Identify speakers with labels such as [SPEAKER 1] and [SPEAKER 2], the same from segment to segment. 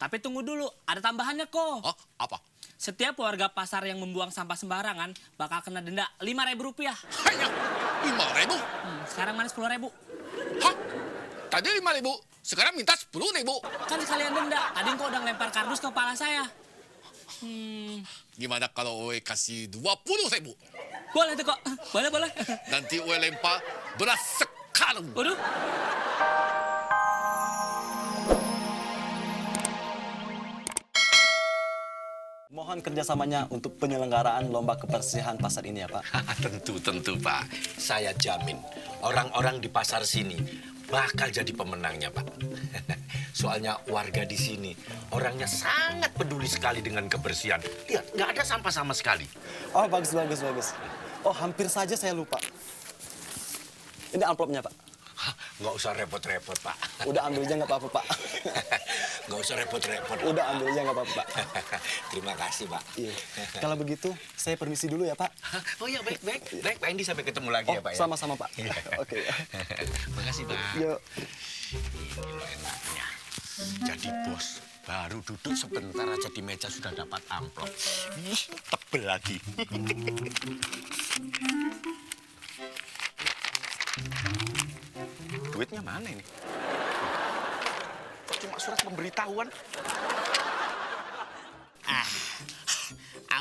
[SPEAKER 1] tapi tunggu dulu, ada tambahannya kok.
[SPEAKER 2] Hah? Apa?
[SPEAKER 1] Setiap warga pasar yang membuang sampah sembarangan bakal kena denda Rp5.000.
[SPEAKER 2] Hanya 5.000?
[SPEAKER 1] Sekarang mana 10.000?
[SPEAKER 2] Hah? Tadi 5.000, sekarang minta 10.000.
[SPEAKER 1] Kan sekalian denda, tadi kok udah ngelempar kardus ke kepala saya.
[SPEAKER 2] Gimana kalau Oe kasih 20.000?
[SPEAKER 1] Boleh tuh kok, boleh.
[SPEAKER 2] Nanti Oe lempar beras sekarang.
[SPEAKER 1] Waduh.
[SPEAKER 3] Mohon kerjasamanya untuk penyelenggaraan lomba kebersihan pasar ini ya Pak.
[SPEAKER 4] Tentu Pak. Saya jamin orang-orang di pasar sini bakal jadi pemenangnya Pak. Soalnya warga di sini orangnya sangat peduli sekali dengan kebersihan. Lihat, nggak ada sampah sama sekali.
[SPEAKER 3] Oh bagus. Oh hampir saja saya lupa. Ini amplopnya Pak.
[SPEAKER 4] Hah, nggak usah repot-repot Pak.
[SPEAKER 3] Udah ambil aja nggak apa-apa Pak.
[SPEAKER 4] Nggak usah repot-repot.
[SPEAKER 3] Udah ambil aja nggak apa-apa Pak.
[SPEAKER 4] Terima kasih Pak.
[SPEAKER 3] Iya. Kalau begitu saya permisi dulu ya Pak.
[SPEAKER 4] Oh iya baik Pak Indi, sampai ketemu lagi ya Pak ya.
[SPEAKER 3] Sama-sama Pak. Oke.
[SPEAKER 4] Makasih Pak.
[SPEAKER 3] Yuk.
[SPEAKER 4] Ini loh enaknya. Jadi bos baru duduk sebentar aja di meja sudah dapat amplop. Ih, tebel lagi. Duitnya mana ini? Kok cuma surat pemberitahuan?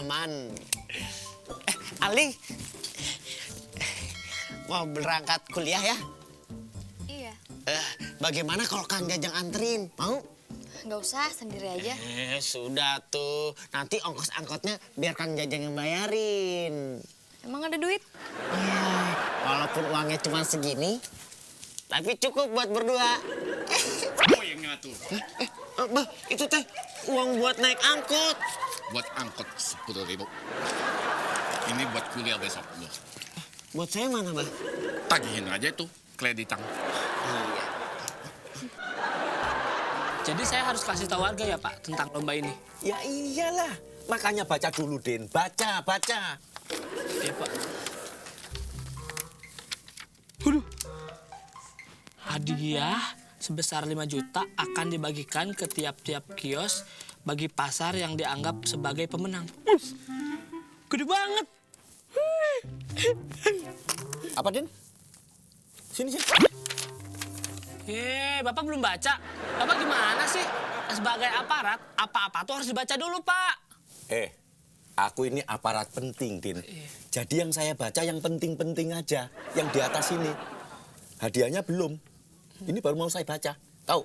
[SPEAKER 5] Aman. Ali, mau berangkat kuliah ya?
[SPEAKER 6] Iya,
[SPEAKER 5] Bagaimana kalau Kang Jajang anterin? Mau?
[SPEAKER 6] nggak usah, sendiri aja.
[SPEAKER 5] Sudah tuh. Nanti ongkos angkotnya biar Kang Jajang yang bayarin.
[SPEAKER 6] Emang ada duit?
[SPEAKER 5] Walaupun uangnya cuma segini, tapi cukup buat berdua.
[SPEAKER 2] Oh yang ngatur.
[SPEAKER 5] Bah, itu teh uang buat naik angkot.
[SPEAKER 2] Buat angkot 10.000. Ini buat kuliah besok loh.
[SPEAKER 5] Buat saya mana, Bah?
[SPEAKER 2] Tagihin aja tuh kreditan.
[SPEAKER 5] Iya.
[SPEAKER 1] Jadi saya harus kasih tahu warga ya Pak tentang lomba ini.
[SPEAKER 4] Ya iyalah. Makanya baca dulu, Den. Baca.
[SPEAKER 1] Iya Pak. Hadiah sebesar 5 juta akan dibagikan ke tiap-tiap kios bagi pasar yang dianggap sebagai pemenang. Gede banget.
[SPEAKER 4] Apa, Den? Sini.
[SPEAKER 1] Bapak belum baca. Bapak gimana sih? Sebagai aparat, apa-apa tuh harus dibaca dulu, Pak.
[SPEAKER 4] Aku ini aparat penting, Din. Jadi yang saya baca yang penting-penting aja. Yang di atas ini. Hadiahnya belum. Ini baru mau saya baca. Tahu?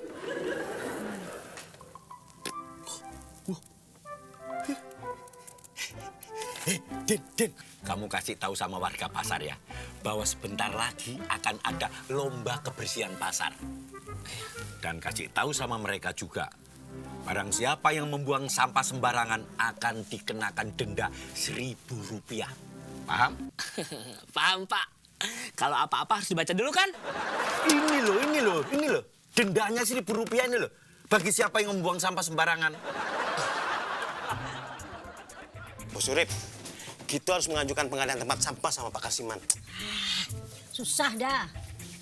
[SPEAKER 4] Din. Kamu kasih tahu sama warga pasar ya. Bahwa sebentar lagi akan ada lomba kebersihan pasar. Dan kasih tahu sama mereka juga. Barang siapa yang membuang sampah sembarangan akan dikenakan denda Rp1.000. Paham?
[SPEAKER 1] Paham, Pak. Kalau apa-apa harus dibaca dulu kan?
[SPEAKER 4] Ini loh. Dendanya Rp1.000 ini loh. Bagi siapa yang membuang sampah sembarangan.
[SPEAKER 7] Bos Urip, kita harus mengajukan pengadaan tempat sampah sama Pak Kasiman.
[SPEAKER 8] Susah dah.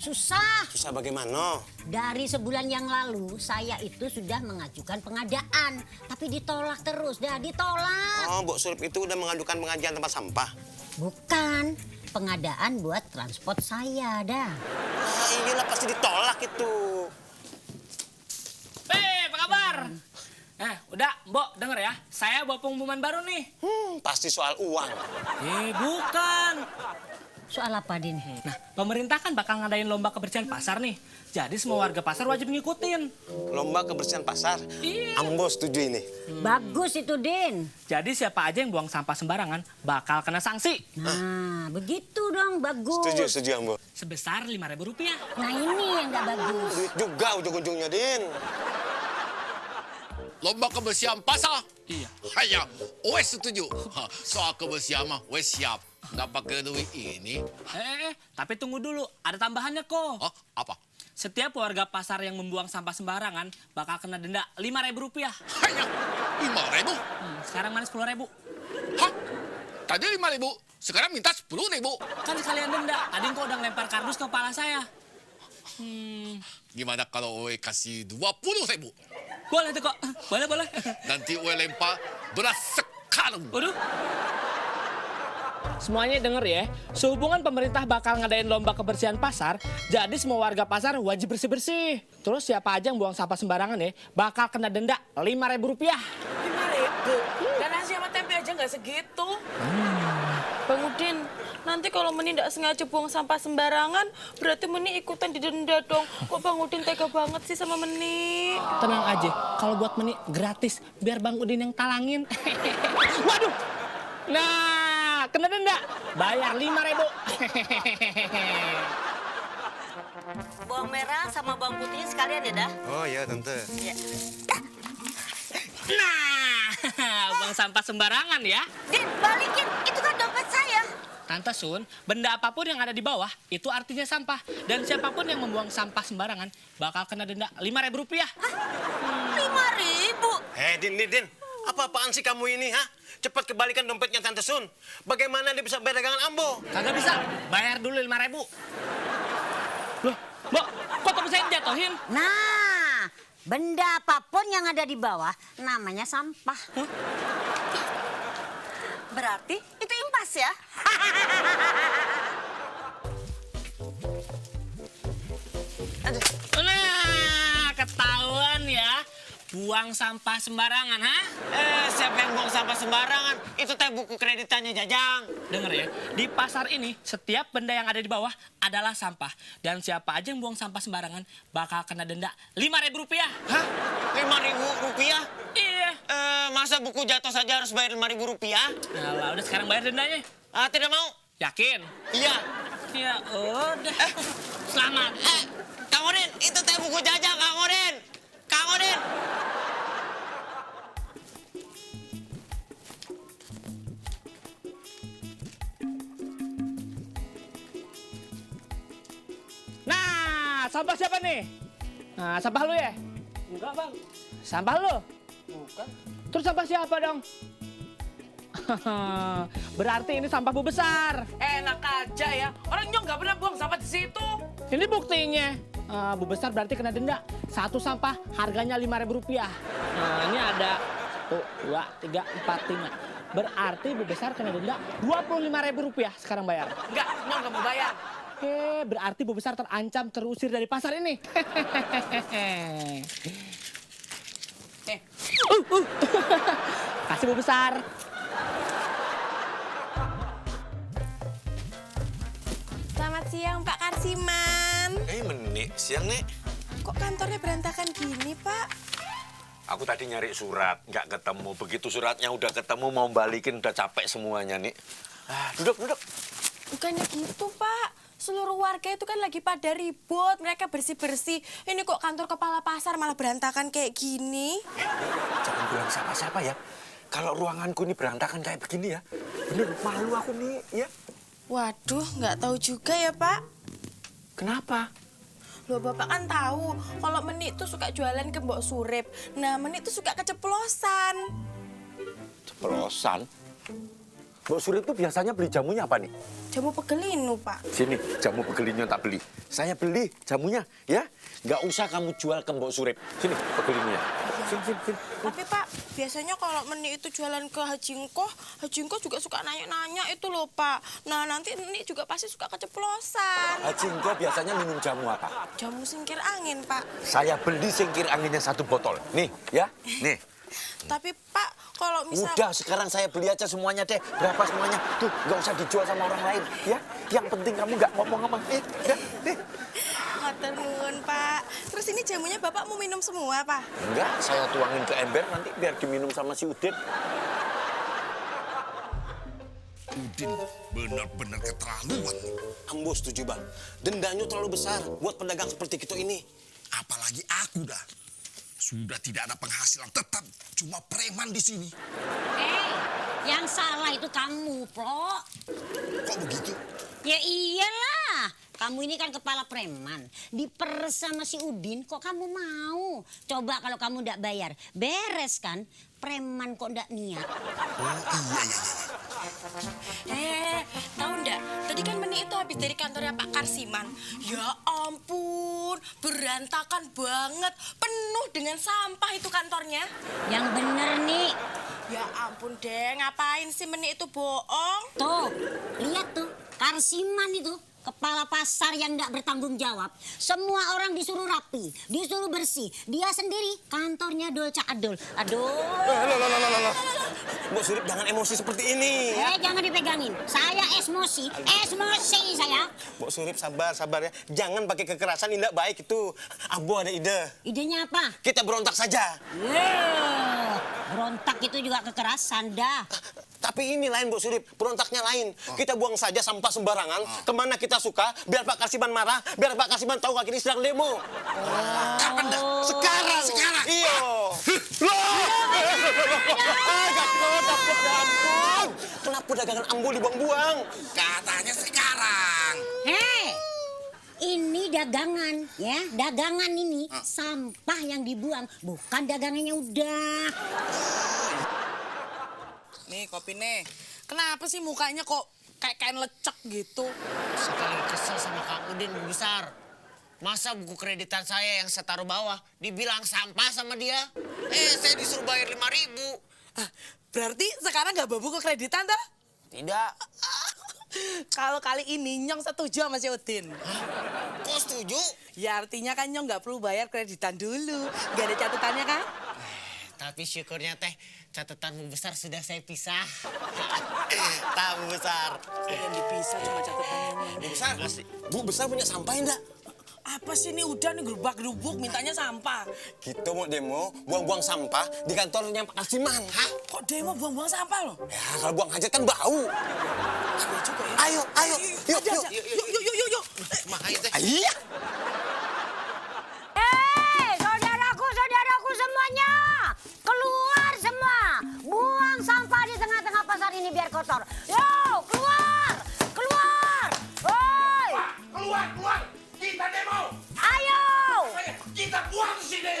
[SPEAKER 8] Susah.
[SPEAKER 7] Susah bagaimana?
[SPEAKER 8] Dari sebulan yang lalu saya itu sudah mengajukan pengadaan. Tapi ditolak terus, ditolak.
[SPEAKER 7] Oh, Bos Urip itu udah mengajukan pengajian tempat sampah.
[SPEAKER 8] Bukan, pengadaan buat transport saya dah.
[SPEAKER 7] Iyalah pasti ditolak itu.
[SPEAKER 1] Apa kabar? Udah, Mbok, denger ya. Saya bawa pengumuman baru nih.
[SPEAKER 7] Pasti soal uang.
[SPEAKER 1] Bukan.
[SPEAKER 8] Soal apa, Din?
[SPEAKER 1] Nah, pemerintah kan bakal ngadain lomba kebersihan pasar nih. Jadi semua warga pasar wajib ngikutin.
[SPEAKER 7] Lomba kebersihan pasar.
[SPEAKER 1] Iya.
[SPEAKER 7] Ambo setuju ini.
[SPEAKER 8] Bagus itu, Din.
[SPEAKER 1] Jadi siapa aja yang buang sampah sembarangan bakal kena sanksi.
[SPEAKER 8] Nah, begitu dong, bagus.
[SPEAKER 7] Setuju Ambo.
[SPEAKER 1] Sebesar Rp5.000.
[SPEAKER 8] Nah, ini yang nggak bagus.
[SPEAKER 7] Duit juga ujung-ujungnya, Din.
[SPEAKER 2] Lomba kebersihan pasar.
[SPEAKER 1] Iya.
[SPEAKER 2] Hanya Oe setuju. Soal kebersihan mah Oe siap. Nggak pakai duit ini.
[SPEAKER 1] Tapi tunggu dulu, ada tambahannya kok.
[SPEAKER 2] Hah? Apa?
[SPEAKER 1] Setiap warga pasar yang membuang sampah sembarangan bakal kena denda Rp5.000.
[SPEAKER 2] Hanya 5.000?
[SPEAKER 1] Sekarang mana 10.000?
[SPEAKER 2] Hah? Tadi 5.000, sekarang minta 10.000.
[SPEAKER 1] Kan sekalian denda, tadi kok udah ngelempar kardus ke kepala saya.
[SPEAKER 2] Gimana kalau Oe kasih 20.000?
[SPEAKER 1] Boleh tuh kok. Boleh.
[SPEAKER 2] Nanti gue lempar beras sekarang.
[SPEAKER 1] Waduh. Semuanya denger ya, sehubungan pemerintah bakal ngadain lomba kebersihan pasar, jadi semua warga pasar wajib bersih-bersih. Terus siapa aja yang buang sampah sembarangan ya, bakal kena denda Rp5.000.
[SPEAKER 9] 5.000? Dan nasi sama tempe aja nggak segitu. Bang Udin, nanti kalau Meni nggak sengaja buang sampah sembarangan, berarti Meni ikutan didenda dong. Kok Bang Udin tega banget sih sama Meni?
[SPEAKER 1] Tenang aja, kalau buat Meni gratis, biar Bang Udin yang talangin. Waduh! Nah, kena denda. Bayar Rp5.000.
[SPEAKER 8] Bawang merah sama bawang putih sekalian ya, dah.
[SPEAKER 7] Oh iya, Tante.
[SPEAKER 1] Nah, buang sampah sembarangan ya.
[SPEAKER 8] Din, balikin. Itu kan dompet saya.
[SPEAKER 1] Tante Sun, benda apapun yang ada di bawah, itu artinya sampah. Dan siapapun yang membuang sampah sembarangan, bakal kena denda Rp5.000.
[SPEAKER 8] 5.000?
[SPEAKER 7] Din. Apa-apaan sih kamu ini, ha? Cepat kembalikan dompetnya Tante Sun. Bagaimana dia bisa bayar dagangan Ambo?
[SPEAKER 1] Kagak bisa, bayar dulu Rp5.000. Loh, Mbak, kok temen saya dijatuhin?
[SPEAKER 8] Nah, benda apapun yang ada di bawah namanya sampah. Berarti itu impas ya?
[SPEAKER 1] Nah, ketahuan ya. Buang sampah sembarangan, ha?
[SPEAKER 5] Siapa yang buang sampah sembarangan? Itu teh buku kreditannya Jajang.
[SPEAKER 1] Dengar ya, di pasar ini setiap benda yang ada di bawah adalah sampah. Dan siapa aja yang buang sampah sembarangan bakal kena denda Rp5.000.
[SPEAKER 5] Hah? Rp5.000?
[SPEAKER 1] Iya.
[SPEAKER 5] Masa buku jatuh saja harus bayar Rp5.000?
[SPEAKER 1] Alah, udah sekarang bayar dendanya.
[SPEAKER 5] Tidak mau.
[SPEAKER 1] Yakin?
[SPEAKER 5] Iya.
[SPEAKER 1] Ya udah. Selamat.
[SPEAKER 5] Kang Udin, itu teh buku Jajang, Kang Udin. Kang Udin.
[SPEAKER 1] Nah, sampah siapa nih? Nah, sampah lu ya?
[SPEAKER 9] Enggak, Bang.
[SPEAKER 1] Sampah lu?
[SPEAKER 9] Bukan.
[SPEAKER 1] Terus sampah siapa dong? Berarti ini sampah Bu Besar.
[SPEAKER 9] Enak aja ya. Orang Nyong nggak pernah buang sampah di situ.
[SPEAKER 1] Ini buktinya. Bu Besar berarti kena denda. Satu sampah harganya Rp5.000. Nah, ini ada 1, 2, 3, 4, 5. Berarti Bu Besar kena denda Rp25.000 sekarang bayar.
[SPEAKER 9] Enggak, Nyong nggak mau bayar.
[SPEAKER 1] Berarti Bu Besar terancam terusir dari pasar ini. Kasih Bu Besar.
[SPEAKER 10] Selamat siang Pak Karsiman.
[SPEAKER 4] Meni, siang, Nek.
[SPEAKER 10] Kok kantornya berantakan gini Pak?
[SPEAKER 4] Aku tadi nyari surat, nggak ketemu. Begitu suratnya udah ketemu, mau balikin, udah capek semuanya, nih. Duduk.
[SPEAKER 10] Bukannya gitu Pak. Seluruh warga itu kan lagi pada ribut, mereka bersih-bersih. Ini kok kantor kepala pasar malah berantakan kayak gini?
[SPEAKER 4] Jangan bilang siapa-siapa ya. Kalau ruanganku ini berantakan kayak begini ya. Bener, malu aku nih, ya.
[SPEAKER 10] Waduh, nggak tahu juga ya Pak.
[SPEAKER 4] Kenapa?
[SPEAKER 10] Loh Bapak kan tahu kalau Meni tuh suka jualan ke Mbok Surip. Nah, Meni tuh suka keceplosan.
[SPEAKER 4] Ceplosan? Mbok Surip tuh biasanya beli jamunya apa nih?
[SPEAKER 10] Jamu pegelinu Pak.
[SPEAKER 4] Sini, jamu pegelinnya tak beli. Saya beli jamunya, ya. Nggak usah kamu jual ke Mbok Surip. Sini, pegelinnya. Sini.
[SPEAKER 10] Tapi Pak, biasanya kalau Meni itu jualan ke Haji Ngkoh juga suka nanya-nanya itu loh Pak. Nah, nanti Meni juga pasti suka keceplosan.
[SPEAKER 4] Haji Ngkoh biasanya minum jamu apa?
[SPEAKER 10] Jamu singkir angin, Pak.
[SPEAKER 4] Saya beli singkir anginnya 1 botol. Nih, ya. Nih.
[SPEAKER 10] Tapi Pak, kalau misal...
[SPEAKER 4] Udah, sekarang saya beli aja semuanya deh. Berapa semuanya? Tuh, nggak usah dijual sama orang lain, ya. Yang penting kamu nggak ngomong-ngomong. Nih.
[SPEAKER 10] Matur nuwun, Pak. Terus ini jamunya Bapak mau minum semua, Pak?
[SPEAKER 4] Enggak, saya tuangin ke ember nanti biar diminum sama si Udin.
[SPEAKER 2] Udin benar-benar keterlaluan.
[SPEAKER 7] Ambo setuju, Bang. Dendanya terlalu besar buat pedagang seperti kita ini.
[SPEAKER 2] Apalagi aku dah. Sudah tidak ada penghasilan tetap, cuma preman di sini.
[SPEAKER 8] Yang salah itu kamu, Pro.
[SPEAKER 2] Kok begitu?
[SPEAKER 8] Ya iyalah, kamu ini kan kepala preman. Diperes sama si Udin, kok kamu mau? Coba kalau kamu ndak bayar, beres kan? preman kok ndak niat.
[SPEAKER 10] Tahu ndak? Tadi kan Meni itu habis dari kantornya Pak Karsiman. Ya ampun, berantakan banget, penuh dengan sampah itu kantornya.
[SPEAKER 8] Yang bener nih.
[SPEAKER 10] Ya ampun deh, ngapain sih Meni itu bohong?
[SPEAKER 8] Tuh, lihat tuh, Karsiman itu. Kepala pasar yang tidak bertanggung jawab. Semua orang disuruh rapi, disuruh bersih. Dia sendiri kantornya dolca-adol. Aduh.
[SPEAKER 7] Mbok Surip jangan emosi seperti ini.
[SPEAKER 8] Jangan dipegangin. Saya emosi saya.
[SPEAKER 7] Mbok Surip sabar ya. Jangan pakai kekerasan, tidak baik itu. Abu ada ide.
[SPEAKER 8] Idenya apa?
[SPEAKER 7] Kita berontak saja.
[SPEAKER 8] Berontak itu juga kekerasan dah.
[SPEAKER 7] Tapi ini lain, Mbok Surip. Berontaknya lain. Kita buang saja sampah sembarangan kemana kita suka, biar Pak Karsiman marah, biar Pak Karsiman tahu kaki ini sedang demo.
[SPEAKER 2] Kapan dah?
[SPEAKER 7] Sekarang. Iya. Kenapa dagangan ambul dibuang-buang?
[SPEAKER 2] Katanya sekarang.
[SPEAKER 8] Ini dagangan, ya. Dagangan ini sampah yang dibuang, bukan dagangannya udah.
[SPEAKER 11] Nih kopi nih. Kenapa sih mukanya kok kayak kain lecek gitu?
[SPEAKER 5] Sekali kesel sama Kang Udin besar. Masa buku kreditan saya yang saya taruh bawah dibilang sampah sama dia? Saya disuruh bayar 5.000.
[SPEAKER 11] Berarti sekarang nggak bawa buku kreditan toh?
[SPEAKER 5] Tidak.
[SPEAKER 11] Kalau kali ini Nyong setuju sama si Udin.
[SPEAKER 5] Kok setuju?
[SPEAKER 11] Ya artinya kan Nyong nggak perlu bayar kreditan dulu. Nggak ada catatannya kan?
[SPEAKER 5] Tapi syukurnya teh catatanmu besar sudah saya pisah. Tahu besar.
[SPEAKER 11] Yang dipisah cuma catatannya.
[SPEAKER 7] Bu besar, Bu besar punya sampah enggak?
[SPEAKER 11] Apa sih ini udah nih gerubak-gerubuk mintanya sampah.
[SPEAKER 7] Kita mau demo buang-buang sampah di kantornya Pak Karsiman.
[SPEAKER 11] Hah? Kok demo buang-buang sampah loh?
[SPEAKER 7] Ya kalau buang hajat kan bau.
[SPEAKER 11] Iya juga ya.
[SPEAKER 7] Ayo.
[SPEAKER 11] Yuk.
[SPEAKER 2] Makanya teh.
[SPEAKER 7] Iya.
[SPEAKER 8] Saudaraku semuanya, keluar semua. Buang sampah di tengah-tengah pasar ini biar kotor. Yo, keluar. Woi.
[SPEAKER 2] Keluar. Kita demo.
[SPEAKER 8] Ayo.
[SPEAKER 2] Kita buang di sini.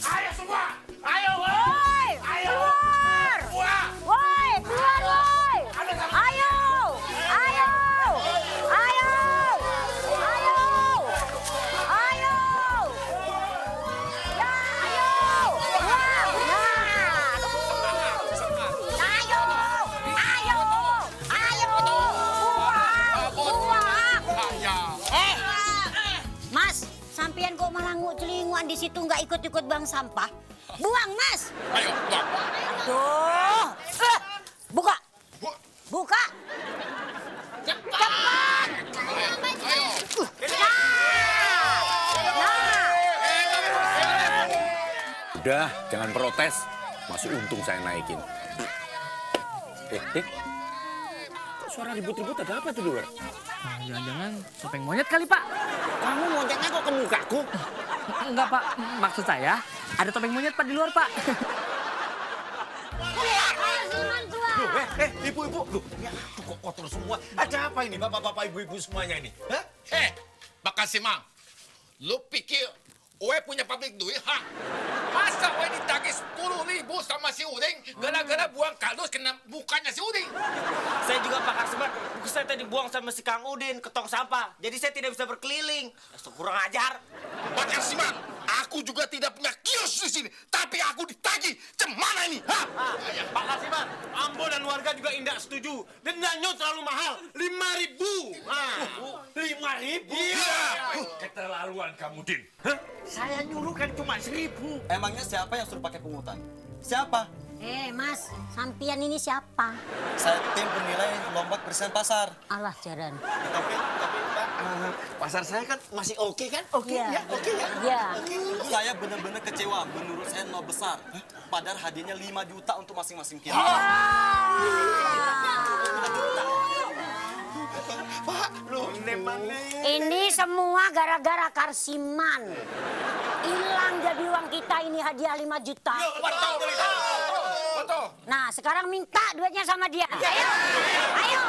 [SPEAKER 2] Ayo semua. Ayo.
[SPEAKER 8] Woi. Keluar.
[SPEAKER 2] Buang.
[SPEAKER 8] Woi, keluar woi. Ayo. Di situ nggak ikut-ikut buang sampah. Buang, Mas.
[SPEAKER 2] Ayo, buang.
[SPEAKER 8] Tuh. Buka. Cepat.
[SPEAKER 2] Ayo.
[SPEAKER 4] Udah, jangan protes. Masih untung saya naikin. Kok suara ribut-ribut ada apa tuh di luar?
[SPEAKER 1] Jangan-jangan topeng monyet kali, Pak.
[SPEAKER 5] Kamu loncengnya kok ke mukaku?
[SPEAKER 1] Enggak, Pak. Maksud saya, ada topeng monyet, Pak, di luar, Pak.
[SPEAKER 4] Ibu-ibu. Loh, ya kok kotor semua. Ada apa ini bapak-bapak, ibu-ibu semuanya ini? Hah?
[SPEAKER 2] Pak Karsiman, lu pikir Oe punya pabrik duit, ha? Masa Oe ditagih 10.000 sama si Uding gara-gara buang kardus kena mukanya si Uding?
[SPEAKER 5] Saya juga Pak Karsiman, buku saya tadi buang sama si Kang Udin ke tong sampah. Jadi saya tidak bisa berkeliling. Kurang ajar.
[SPEAKER 2] Pak Karsiman, aku juga tidak punya kios di sini, tapi aku ditagih. Cemana ini, ha?
[SPEAKER 7] Pak Karsiman, Ambo dan warga juga tidak setuju. Dendanya terlalu mahal, 5.000.
[SPEAKER 4] 5.000?
[SPEAKER 2] Iya.
[SPEAKER 4] Keterlaluan kamu, Din. Hah? Saya nyuruh kan cuma 1.000.
[SPEAKER 3] Emangnya siapa yang suruh pakai pungutan? Siapa?
[SPEAKER 8] Mas, sampian ini siapa?
[SPEAKER 3] Saya tim penilai lomba kebersihan pasar.
[SPEAKER 8] Alah, jaran.
[SPEAKER 3] Tapi Pak,
[SPEAKER 7] Pasar saya kan masih oke kan? Oke
[SPEAKER 8] Iya.
[SPEAKER 7] ya, oke ya.
[SPEAKER 8] Iya.
[SPEAKER 3] saya benar-benar kecewa. Menurut saya nol besar. Padahal hadiahnya 5 juta untuk masing-masing kita.
[SPEAKER 8] Ini semua gara-gara Karsiman. Hilang jadi uang kita ini hadiah 5 juta.
[SPEAKER 2] Betul.
[SPEAKER 8] Nah, sekarang minta duitnya sama dia. Ayo.